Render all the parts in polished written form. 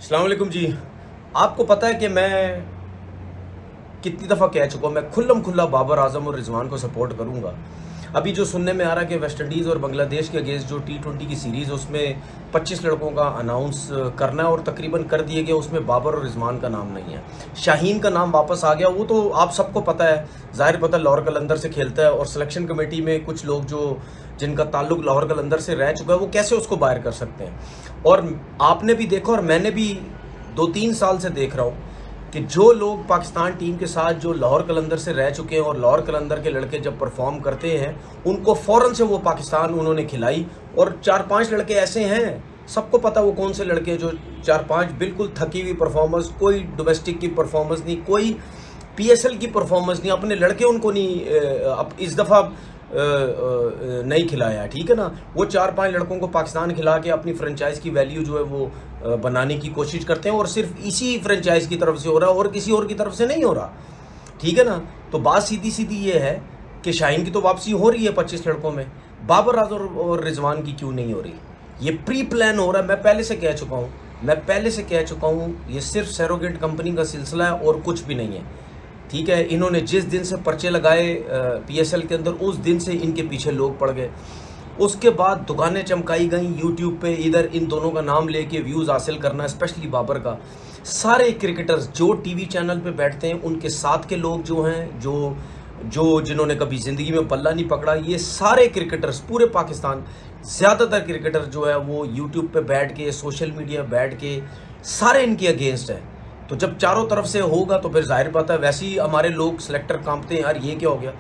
अस्सलाम वालेकुम जी। आपको पता है कि मैं कितनी दफ़ा कह चुका हूँ, मैं खुल्लम खुल्ला बाबर आजम और रिजवान को सपोर्ट करूँगा। अभी जो सुनने में आ रहा है कि वेस्ट इंडीज़ और बांग्लादेश के अगेंस्ट जो T20 की सीरीज़ उसमें 25 लड़कों का अनाउंस करना है और तकरीबन कर दिए गए, उसमें बाबर और रिजवान का नाम नहीं है। शाहीन का नाम वापस आ गया, वो तो आप सबको पता है, ज़ाहिर पता लाहौर कलंदर से खेलता है और सिलेक्शन कमेटी में कुछ लोग जो जिनका ताल्लुक लाहौर कलंदर से रह चुका है वो कैसे उसको बाहर कर सकते हैं। और आपने भी देखा और मैंने भी 2-3 साल से देख रहा हूँ कि जो लोग पाकिस्तान टीम के साथ जो लाहौर कलंदर से रह चुके हैं और लाहौर कलंदर के लड़के जब परफॉर्म करते हैं उनको फ़ौरन से वो पाकिस्तान उन्होंने खिलाई। और 4-5 लड़के ऐसे हैं, सबको पता वो कौन से लड़के हैं, जो 4-5 बिल्कुल थकी हुई परफॉर्मेंस, कोई डोमेस्टिक की परफॉर्मेंस नहीं, कोई PSL की परफॉर्मेंस नहीं, अपने लड़के उनको नहीं अब इस दफ़ा नहीं खिलाया, ठीक है ना। वो 4-5 लड़कों को पाकिस्तान खिला के अपनी फ्रेंचाइज की वैल्यू जो है वो बनाने की कोशिश करते हैं और सिर्फ इसी फ्रेंचाइज की तरफ से हो रहा है और किसी और की तरफ से नहीं हो रहा, ठीक है ना। तो बात सीधी सीधी ये है कि शाहीन की तो वापसी हो रही है 25 लड़कों में, बाबर आजम और रिजवान की क्यों नहीं हो रही? ये प्री प्लान हो रहा है। मैं पहले से कह चुका हूँ ये सिर्फ सरोगेट कंपनी का सिलसिला है और कुछ भी नहीं है, ठीक है। इन्होंने जिस दिन से पर्चे लगाए PSL के अंदर, उस दिन से इनके पीछे लोग पड़ गए। उसके बाद दुकानें चमकाई गई यूट्यूब पे, इधर इन दोनों का नाम लेके व्यूज़ हासिल करना, स्पेशली बाबर का। सारे क्रिकेटर्स जो टीवी चैनल पे बैठते हैं उनके साथ के लोग जो हैं, जो जिन्होंने कभी ज़िंदगी में बल्ला नहीं पकड़ा, ये सारे क्रिकेटर्स पूरे पाकिस्तान, ज़्यादातर क्रिकेटर जो है वो यूट्यूब पे बैठ के, सोशल मीडिया बैठ के सारे इनके अगेंस्ट है। तो जब चारों तरफ से होगा तो फिर जाहिर बात है वैसे ही हमारे लोग सिलेक्टर कांपते हैं, यार ये क्या हो गया।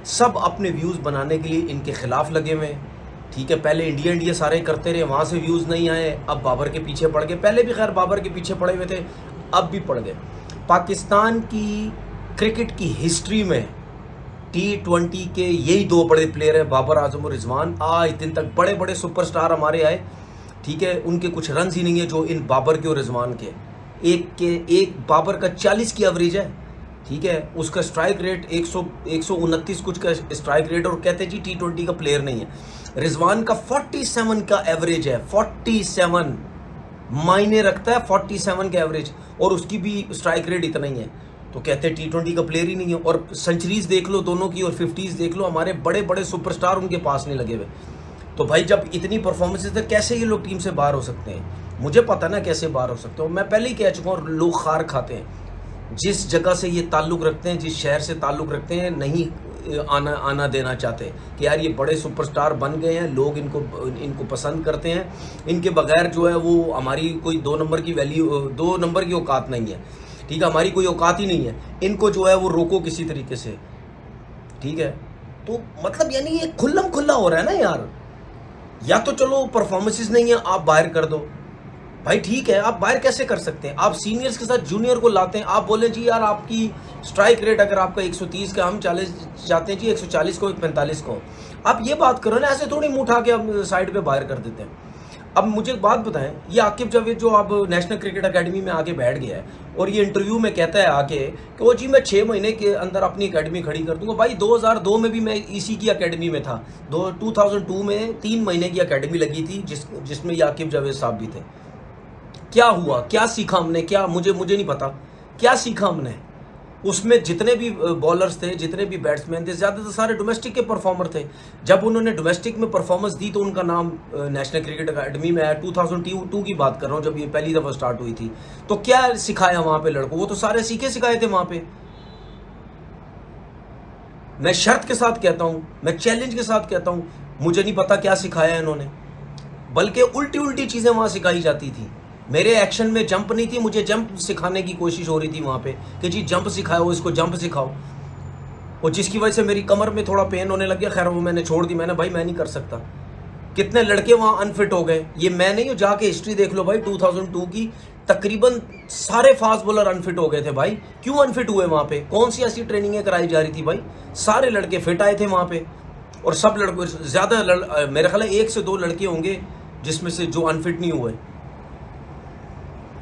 सब अपने व्यूज़ बनाने के लिए इनके खिलाफ लगे हुए हैं, ठीक है। पहले इंडिया सारे करते रहे, वहाँ से व्यूज़ नहीं आए, अब बाबर के पीछे पड़ गए। पहले भी खैर बाबर के पीछे पड़े हुए थे, अब भी पड़ गए। पाकिस्तान की क्रिकेट की हिस्ट्री में T20 के यही 2 बड़े प्लेयर हैं, बाबर आजम और रिजवान। आज दिन तक बड़े बड़े सुपरस्टार हमारे आए, ठीक है, उनके कुछ रन ही नहीं है जो इन बाबर के और रिजवान के। एक बाबर का 40 की एवरेज है, ठीक है, उसका स्ट्राइक रेट 129 कुछ का स्ट्राइक रेट, और कहते जी T20 का प्लेयर नहीं है। रिजवान का 47 का एवरेज है, 47 मायने रखता है, 47 का एवरेज, और उसकी भी स्ट्राइक रेट इतना ही है, तो कहते हैं T20 का प्लेयर ही नहीं है। और सेंचुरीज देख लो दोनों की और 50s देख लो, हमारे बड़े बड़े सुपरस्टार उनके पास नहीं लगे हुए। तो भाई जब इतनी परफॉर्मेंसेज है, कैसे ये लोग टीम से बाहर हो सकते हैं? मुझे पता ना कैसे बाहर हो सकते हो, मैं पहले ही कह चुका हूँ, लोग खार खाते हैं। जिस जगह से ये ताल्लुक़ रखते हैं, जिस शहर से ताल्लुक़ रखते हैं, नहीं आना देना चाहते कि यार ये बड़े सुपरस्टार बन गए हैं, लोग इनको पसंद करते हैं, इनके बगैर जो है वो हमारी कोई 2 नंबर की वैल्यू, 2 नंबर की औकात नहीं है, ठीक है, हमारी कोई औकात ही नहीं है, इनको जो है वो रोको किसी तरीके से, ठीक है। तो मतलब यानी ये खुल्लम खुल्ला हो रहा है ना यार। या तो चलो परफॉर्मेंसेस नहीं है, आप बाहर कर दो भाई, ठीक है, आप बाहर कैसे कर सकते हैं? आप सीनियर्स के साथ जूनियर को लाते हैं, आप बोले जी यार आपकी स्ट्राइक रेट अगर आपका 130 का, हम 40 चाहते हैं जी, 140 को 45 को, आप ये बात करो ना, ऐसे थोड़ी मुंह उठा के हम साइड पे बाहर कर देते हैं। अब मुझे एक बात बताएं, ये आकिब जावेद जो अब नेशनल क्रिकेट अकेडमी में आके बैठ गया है और ये इंटरव्यू में कहता है आके कि वो जी मैं 6 महीने के अंदर अपनी अकेडमी खड़ी कर दूंगा। भाई 2002 में भी मैं इसी की अकेडमी में था, 2002 में 3 महीने की अकेडमी लगी थी जिसमें ये आकिब जावेद साहब भी थे। क्या हुआ, क्या सीखा हमने, क्या मुझे नहीं पता क्या सीखा हमने उसमें। जितने भी बॉलर्स थे, जितने भी बैट्समैन थे, ज़्यादातर सारे डोमेस्टिक के परफॉर्मर थे। जब उन्होंने डोमेस्टिक में परफॉर्मेंस दी तो उनका नाम नेशनल क्रिकेट अकेडमी में आया। 2002 की बात कर रहा हूँ, जब ये पहली दफ़ा स्टार्ट हुई थी। तो क्या सिखाया वहाँ पे लड़कों? वो तो सारे सीखे सिखाए थे वहाँ पे। मैं शर्त के साथ कहता हूँ, मैं चैलेंज के साथ कहता हूँ, मुझे नहीं पता क्या सिखाया इन्होंने, बल्कि उल्टी चीज़ें वहाँ सिखाई जाती थी। मेरे एक्शन में जंप नहीं थी, मुझे जंप सिखाने की कोशिश हो रही थी वहाँ पे कि जी जंप सिखाओ, इसको जंप सिखाओ, और जिसकी वजह से मेरी कमर में थोड़ा पेन होने लग गया। खैर वो मैंने छोड़ दी, मैंने भाई मैं नहीं कर सकता। कितने लड़के वहाँ अनफिट हो गए, ये मैं नहीं हूँ, जाके हिस्ट्री देख लो भाई। 2002 की तकरीबन सारे फास्ट बॉलर अनफिट हो गए थे भाई। क्यों अनफिट हुए वहाँ पे? कौन सी ऐसी ट्रेनिंगें कराई जा रही थी भाई? सारे लड़के फिट आए थे वहाँ पे, और सब लड़कों ज़्यादा मेरे ख्याल 1 से 2 लड़के होंगे जिसमें से जो अनफिट नहीं हुए,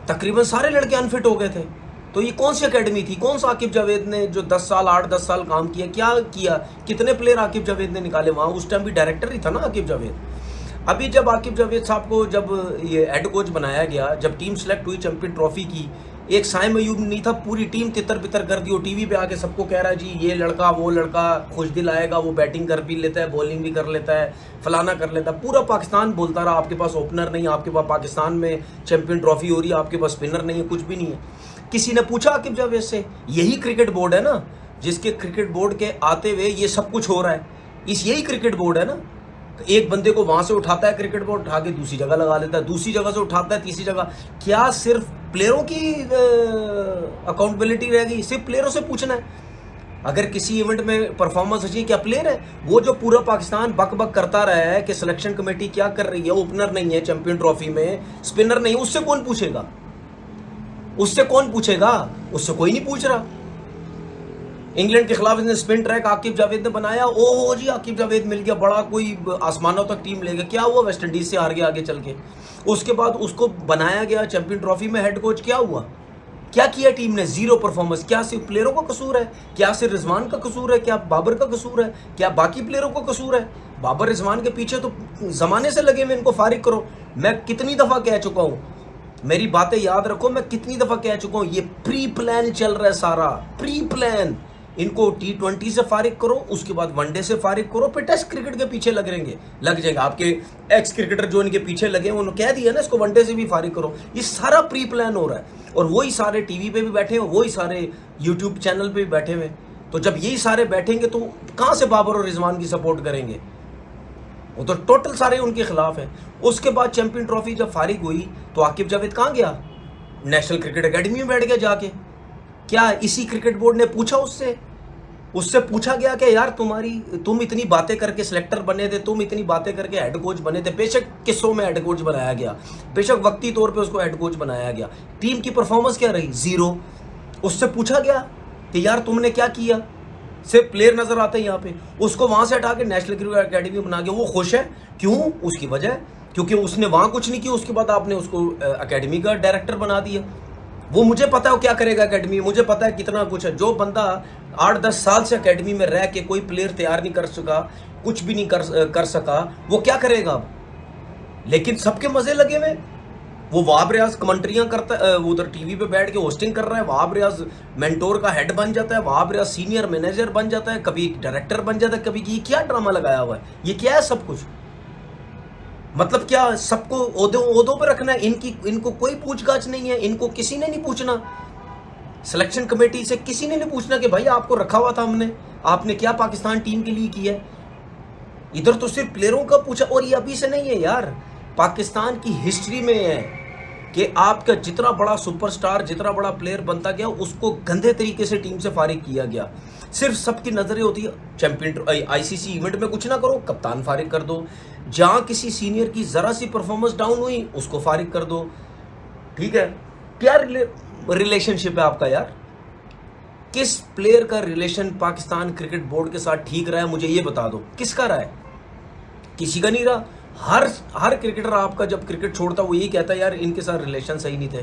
तकरीबन सारे लड़के अनफिट हो गए थे। तो ये कौन सी एकेडमी थी? कौन सा आकिब जावेद ने जो 8-10 साल काम किया, क्या किया? कितने प्लेयर आकिब जावेद ने निकाले वहाँ? उस टाइम भी डायरेक्टर ही था ना आकिब जावेद। अभी जब आकिब जावेद साहब को जब ये हेड कोच बनाया गया, जब टीम सेलेक्ट हुई चैंपियन ट्रॉफी की, एक साइम अयूब नहीं था, पूरी टीम तितर बितर कर दी। वो टीवी पे आके सबको कह रहा है जी ये लड़का वो लड़का खुश दिल आएगा, वो बैटिंग कर भी लेता है, बॉलिंग भी कर लेता है, फलाना कर लेता है। पूरा पाकिस्तान बोलता रहा आपके पास ओपनर नहीं, आपके पास पाकिस्तान में चैंपियन ट्रॉफी हो रही है, आपके पास स्पिनर नहीं है, कुछ भी नहीं है। किसी ने पूछा आकिब जावेद से? यही क्रिकेट बोर्ड है ना, जिसके क्रिकेट बोर्ड के आते हुए ये सब कुछ हो रहा है, यही क्रिकेट बोर्ड है ना। एक बंदे को वहां से उठाता है क्रिकेट बोर्ड, उठा के दूसरी जगह लगा देता है, दूसरी जगह से उठाता है तीसरी जगह। क्या सिर्फ प्लेयरों की अकाउंटेबिलिटी रह गई? सिर्फ प्लेयरों से पूछना है। अगर किसी इवेंट में परफॉर्मेंस अच्छी है, क्या प्लेयर है वो? जो पूरा पाकिस्तान बक बक करता रहा है कि सिलेक्शन कमेटी क्या कर रही है, ओपनर नहीं है चैंपियन ट्रॉफी में, स्पिनर नहीं है, उससे कौन पूछेगा? उससे कौन पूछेगा? उससे कोई नहीं पूछ रहा। इंग्लैंड के खिलाफ इसने स्पिन ट्रैक आकिब जावेद ने बनाया, ओहो जी आकिब जावेद मिल गया, बड़ा कोई आसमानों तक टीम ले गया। क्या हुआ? वेस्ट इंडीज से हार गया आगे चल के। उसके बाद उसको बनाया गया चैंपियन ट्रॉफी में हेड कोच, क्या हुआ? क्या किया टीम ने? Zero performance. क्या सिर्फ प्लेयरों का कसूर है? क्या सिर्फ रिजवान का कसूर है? क्या बाबर का कसूर है? क्या बाकी प्लेयरों का कसूर है? बाबर रिजवान के पीछे तो जमाने से लगे हुए, इनको फारिग करो। मैं कितनी दफा कह चुका हूं, मेरी बातें याद रखो, मैं कितनी दफा कह चुका हूं, ये प्री प्लान चल रहा है, सारा प्री प्लान। इनको T20 से फारिग करो, उसके बाद वनडे से फारिग करो, फिर टेस्ट क्रिकेट के पीछे लग जाएंगे। आपके एक्स क्रिकेटर जो इनके पीछे लगे हैं उन्होंने कह दिया ना इसको वनडे से भी फारिग करो। ये सारा प्री प्लान हो रहा है, और वही सारे टीवी पे भी बैठे हैं, वही सारे यूट्यूब चैनल पे भी बैठे हुए। तो जब यही सारे बैठेंगे तो कहां से बाबर और रिजवान की सपोर्ट करेंगे? वो तो टोटल सारे उनके खिलाफ है। उसके बाद चैंपियन ट्रॉफी जब फारिग हुई तो आकिब जावेद कहां गया? नेशनल क्रिकेट एकेडमी में बैठ गया जाके। क्या इसी क्रिकेट बोर्ड ने पूछा उससे पूछा गया कि यार तुम इतनी बातें करके सिलेक्टर बने थे, तुम इतनी बातें करके हेड कोच बने थे, बेशक किस्सों में हेड कोच बनाया गया, बेशक वक्ती तौर पे उसको हेड कोच बनाया गया, टीम की परफॉर्मेंस क्या रही? जीरो। उससे पूछा गया कि यार तुमने क्या किया? सिर्फ प्लेयर नजर आते हैं यहाँ पे। उसको वहां से हटा के नेशनल क्रिकेट एकेडमी बना के वो खुश है। क्यों? उसकी वजह क्योंकि उसने वहां कुछ नहीं किया, उसके बाद आपने उसको एकेडमी का डायरेक्टर बना दिया। वो मुझे पता है वो क्या करेगा एकेडमी, मुझे पता है कितना कुछ है। जो बंदा 8-10 साल से एकेडमी में रह के कोई प्लेयर तैयार नहीं कर सका, कुछ भी नहीं कर सका, वो क्या करेगा अब? लेकिन सबके मजे लगे हुए। वो वहाब रियाज कमेंट्रियां करता है, वो उधर टीवी पे बैठ के होस्टिंग कर रहा है, वहाब रियाज मेंटोर का हेड बन जाता है, वहाब रियाज सीनियर मैनेजर बन जाता है, कभी डायरेक्टर बन जाता है, कभी ये क्या ड्रामा लगाया हुआ है? ये क्या है सब कुछ? मतलब क्या सबको ओहदों पे रखना है? इनको कोई पूछताछ नहीं है, इनको किसी ने नहीं पूछना, सिलेक्शन कमेटी से किसी ने नहीं पूछना कि भाई आपको रखा हुआ था हमने, आपने क्या पाकिस्तान टीम के लिए किया? इधर तो सिर्फ प्लेयरों का पूछा। और ये अभी से नहीं है यार, पाकिस्तान की हिस्ट्री में है कि आपका जितना बड़ा सुपरस्टार, जितना बड़ा प्लेयर बनता गया, उसको गंदे तरीके से टीम से फारिग किया गया। सिर्फ सबकी नजरें होती है चैंपियन आईसीसी इवेंट में कुछ ना करो, कप्तान फारिग कर दो। जहां किसी सीनियर की जरा सी परफॉर्मेंस डाउन हुई उसको फारिग कर दो। ठीक है, क्या रिलेशनशिप है आपका यार? किस प्लेयर का रिलेशन पाकिस्तान क्रिकेट बोर्ड के साथ ठीक रहा है, मुझे ये बता दो। किसका रहा है? किसी का नहीं रहा। हर क्रिकेटर आपका जब क्रिकेट छोड़ता वो यही कहता है यार इनके साथ रिलेशन सही नहीं थे,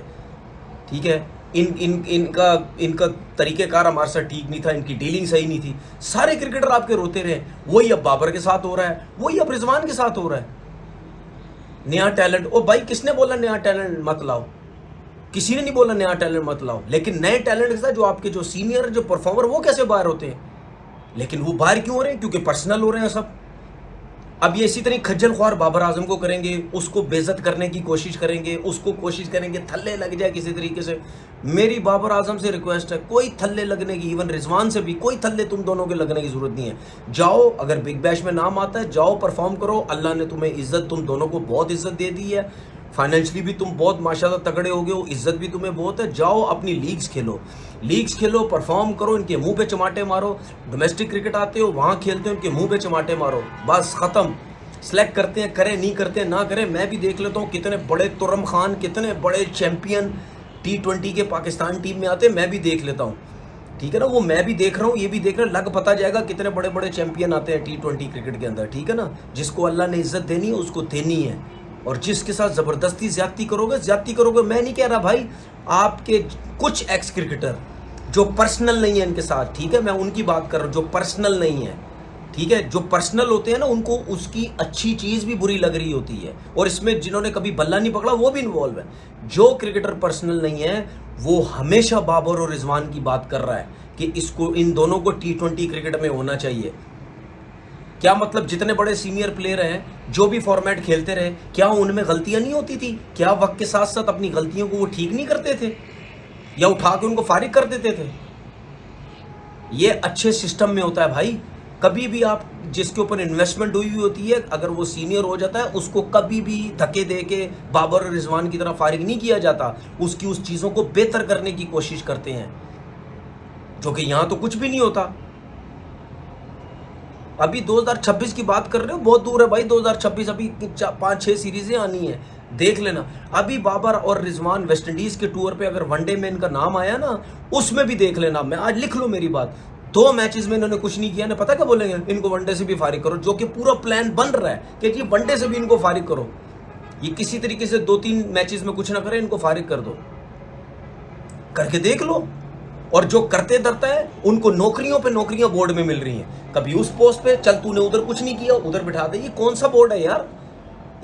ठीक है, इनका तरीकेकार हमारे साथ ठीक नहीं था, इनकी डीलिंग सही नहीं थी। सारे क्रिकेटर आपके रोते रहे। वही अब बाबर के साथ हो रहा है, वही अब रिजवान के साथ हो रहा है। नया टैलेंट, ओ भाई किसने बोला नया टैलेंट मत लाओ? किसी ने नहीं बोला नया टैलेंट मत लाओ, लेकिन नए टैलेंट के साथ जो आपके जो सीनियर जो परफॉर्मर वो कैसे बाहर होते हैं? लेकिन वो बाहर क्यों हो रहे हैं? क्योंकि पर्सनल हो रहे हैं सब। अब ये इसी तरह खज्जल ख्वार बाबर आजम को करेंगे, उसको बेइज्जत करने की कोशिश करेंगे, उसको कोशिश करेंगे थल्ले लग जाए किसी तरीके से। मेरी बाबर आजम से रिक्वेस्ट है, कोई थल्ले लगने की, इवन रिजवान से भी कोई थल्ले तुम दोनों के लगने की जरूरत नहीं है। जाओ, अगर बिग बैश में नाम आता है जाओ परफॉर्म करो। अल्लाह ने तुम्हें इज्जत, तुम दोनों को बहुत इज्जत दे दी है, फाइनेंशियली भी तुम बहुत माशाल्लाह तगड़े हो गए हो, इज्जत भी तुम्हें बहुत है। जाओ अपनी लीग्स खेलो, परफॉर्म करो, इनके मुंह पे चमाटे मारो। डोमेस्टिक क्रिकेट आते हो वहां खेलते हो, इनके मुंह पे चमाटे मारो, बस खत्म। सिलेक्ट करते हैं करें, नहीं करते हैं ना करें। मैं भी देख लेता हूँ कितने बड़े तुर्रम खान, कितने बड़े चैंपियन T20 के पाकिस्तान टीम में आते हैं, मैं भी देख लेता हूँ, ठीक है ना। वो मैं भी देख रहा हूँ, ये भी देख रहा है, लग पता जाएगा कितने बड़े बड़े चैंपियन आते हैं T20 क्रिकेट के अंदर, ठीक है ना। जिसको अल्लाह ने इज्जत देनी है उसको देनी है, और जिसके साथ ज़बरदस्ती ज्यादती करोगे। मैं नहीं कह रहा भाई, आपके कुछ एक्स क्रिकेटर जो पर्सनल नहीं है इनके साथ, ठीक है, मैं उनकी बात कर रहा हूँ, जो पर्सनल नहीं है, ठीक है, जो पर्सनल होते हैं ना उनको उसकी अच्छी चीज भी बुरी लग रही होती है, और इसमें जिन्होंने कभी बल्ला नहीं पकड़ा वो भी इन्वॉल्व है। जो क्रिकेटर पर्सनल नहीं है वो हमेशा बाबर और रिजवान की बात कर रहा है कि इसको, इन दोनों को T20 क्रिकेट में होना चाहिए। क्या मतलब जितने बड़े सीनियर प्लेयर हैं जो भी फॉर्मेट खेलते रहे, क्या उनमें गलतियां नहीं होती थी? क्या वक्त के साथ साथ अपनी गलतियों को वो ठीक नहीं करते थे या उठा के उनको फारिग कर देते थे? ये अच्छे सिस्टम में होता है भाई। कभी भी आप जिसके ऊपर इन्वेस्टमेंट हुई हुई होती है, अगर वो सीनियर हो जाता है उसको कभी भी धक्के दे के बाबर और रिजवान की तरह फारिग नहीं किया जाता। उसकी उस चीज़ों को बेहतर करने की कोशिश करते हैं, जो कि यहाँ तो कुछ भी नहीं होता। अभी 2026 की बात कर रहे हो, बहुत दूर है भाई 2026, अभी 5-6 सीरीजें आनी है, देख लेना। अभी बाबर और रिजवान वेस्ट इंडीज के टूर पे अगर वनडे में इनका नाम आया ना, उसमें भी देख लेना। मैं आज लिख लो मेरी बात, 2 मैचेस में इन्होंने कुछ नहीं किया ना, पता क्या बोलेंगे? इनको वनडे से भी फारिग करो, जो कि पूरा प्लान बन रहा है कि जी वनडे से भी इनको फारिग करो। ये किसी तरीके से 2-3 मैचेस में कुछ ना करे, इनको फारिग कर दो, करके देख लो। और जो करते धरता है उनको नौकरियों पे नौकरियां बोर्ड में मिल रही हैं। कभी उस पोस्ट पे, चल तूने उधर कुछ नहीं किया उधर बिठा दे। ये कौन सा बोर्ड है यार?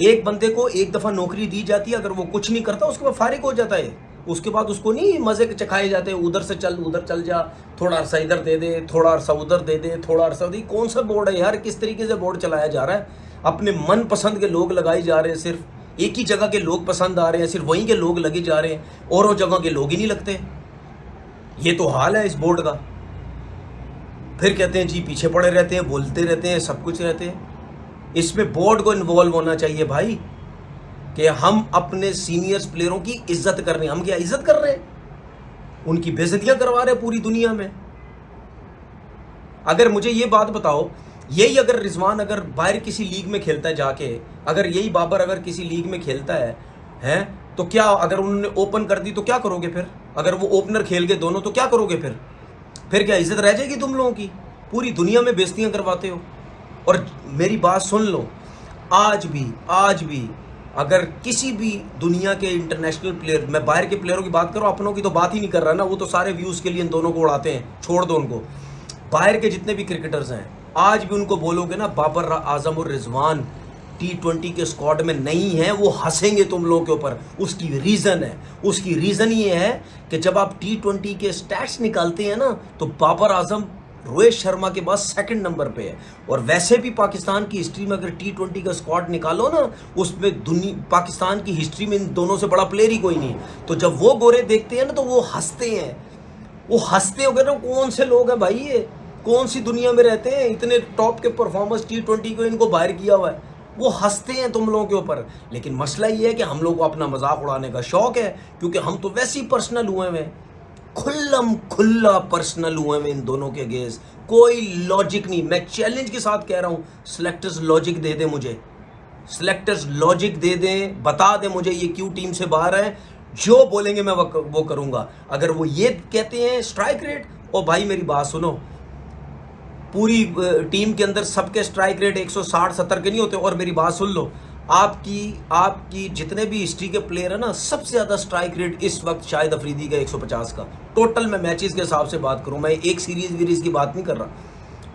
एक बंदे को एक दफा नौकरी दी जाती है, अगर वो कुछ नहीं करता उसके बाद फारिग हो जाता है। उसके बाद उसको नहीं मजे के चखाए जाते हैं, उधर से चल उधर चल जा, थोड़ा अरसा इधर दे दे, थोड़ा अरसा उधर दे दे, थोड़ा अरसा दे। कौन सा बोर्ड है यार? किस तरीके से बोर्ड चलाया जा रहा है? अपने मन पसंद के लोग लगाए जा रहे हैं, सिर्फ एक ही जगह के लोग पसंद आ रहे हैं, सिर्फ वहीं के लोग लगे जा रहे हैं, और वो जगह के लोग ही नहीं लगते। ये तो हाल है इस बोर्ड का। फिर कहते हैं जी पीछे पड़े रहते हैं, बोलते रहते हैं, सब कुछ रहते हैं। इसमें बोर्ड को इन्वॉल्व होना चाहिए भाई, कि हम अपने सीनियर्स प्लेयरों की इज्जत कर रहे हैं। हम क्या इज्जत कर रहे हैं? उनकी बेइज्जतियां करवा रहे हैं पूरी दुनिया में। अगर मुझे ये बात बताओ, यही अगर रिजवान अगर बाहर किसी लीग में खेलता है जाके, अगर यही बाबर अगर किसी लीग में खेलता है तो क्या, अगर उन्होंने ओपन कर दी तो क्या करोगे फिर? अगर वो ओपनर खेल गए दोनों तो क्या करोगे फिर क्या इज्जत रह जाएगी तुम लोगों की? पूरी दुनिया में बेइज्जतियां करवाते हो। और मेरी बात सुन लो, आज भी अगर किसी भी दुनिया के इंटरनेशनल प्लेयर, मैं बाहर के प्लेयरों की बात करूं, अपनों की तो बात ही नहीं कर रहा ना, वो तो सारे व्यूज के लिए इन दोनों को उड़ाते हैं, छोड़ दो उनको। बाहर के जितने भी क्रिकेटर्स हैं, आज भी उनको बोलोगे ना बाबर आजम और रिजवान T20 के स्क्वाड में नहीं है, वो हंसेंगे तुम लोगों के ऊपर। उसकी रीजन ये है कि जब आप T20 के स्टैट्स निकालते हैं ना, तो बाबर आजम रोहित शर्मा के बाद 2nd नंबर पे है। और वैसे भी पाकिस्तान की हिस्ट्री में अगर T20 का स्क्वाड निकालो ना, उसमें पाकिस्तान की हिस्ट्री में इन दोनों से बड़ा प्लेयर ही कोई नहीं। तो जब वो गोरे देखते हैं ना तो वो हंसते हैं। वो हंसते हो गए ना, कौन से लोग हैं भाई ये? कौन सी दुनिया में रहते हैं? इतने टॉप के परफॉर्मर्स T20 को इनको बाहर किया हुआ है, वो हंसते हैं तुम लोगों के ऊपर। लेकिन मसला ये है कि हम लोग को अपना मजाक उड़ाने का शौक है, क्योंकि हम तो वैसे ही पर्सनल हुए हैं, खुल्लम खुल्ला पर्सनल हुए हैं इन दोनों के अगेंस्ट। कोई लॉजिक नहीं। मैं चैलेंज के साथ कह रहा हूं, सिलेक्टर्स लॉजिक दे दे मुझे, सिलेक्टर्स लॉजिक दे दें, बता दें मुझे ये क्यों टीम से बाहर है। जो बोलेंगे मैं वो करूंगा। अगर वो ये कहते हैं स्ट्राइक रेट, ओ भाई मेरी बात सुनो, पूरी टीम के अंदर सबके स्ट्राइक रेट 160-70 के नहीं होते। और मेरी बात सुन लो, आपकी जितने भी हिस्ट्री के प्लेयर है ना, सबसे ज्यादा स्ट्राइक रेट इस वक्त शाहिद अफरीदी का 150 का। टोटल मैं मैचेस के हिसाब से बात करूं, मैं एक सीरीज की बात नहीं कर रहा।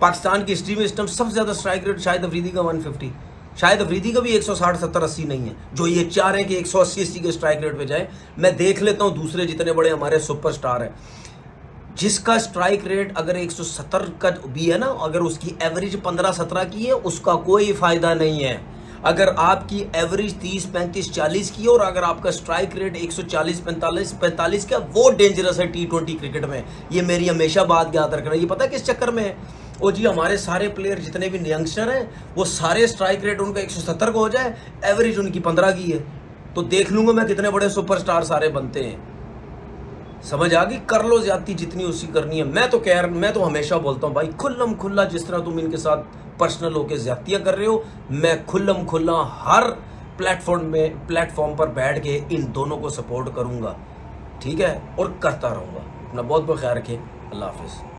पाकिस्तान की हिस्ट्री में इस टाइम सबसे ज्यादा स्ट्राइक रेट शाहिद अफरीदी का 150। शाहिद अफरीदी का भी 160-70-80 नहीं है, जो ये चाह रहे हैं कि 180-80 के स्ट्राइक रेट पे जाए। मैं देख लेता हूं दूसरे जितने बड़े हमारे सुपरस्टार हैं, जिसका स्ट्राइक रेट अगर 170 का भी है ना, अगर उसकी एवरेज 15-17 की है, उसका कोई फायदा नहीं है। अगर आपकी एवरेज 30-35-40 की है और अगर आपका स्ट्राइक रेट 140-45 का, वो डेंजरस है T20 क्रिकेट में। ये मेरी हमेशा बात याद रखना। ये पता है किस चक्कर में है? ओ जी, हमारे सारे प्लेयर जितने भी यंगस्टर हैं, वो सारे स्ट्राइक रेट उनका 170 का हो जाए, एवरेज उनकी 15 की है, तो देख लूंगा मैं कितने बड़े सुपरस्टार सारे बनते हैं। समझ आ गई? कर लो ज्यादती जितनी उसकी करनी है। मैं तो हमेशा बोलता हूँ भाई, खुल्लम खुल्ला जिस तरह तुम इनके साथ पर्सनल होकर ज्यादतियां कर रहे हो, मैं खुल्लम खुल्ला हर प्लेटफॉर्म पर बैठ के इन दोनों को सपोर्ट करूंगा, ठीक है, और करता रहूंगा। अपना बहुत बहुत ख्याल रखें। अल्लाह हाफिज़।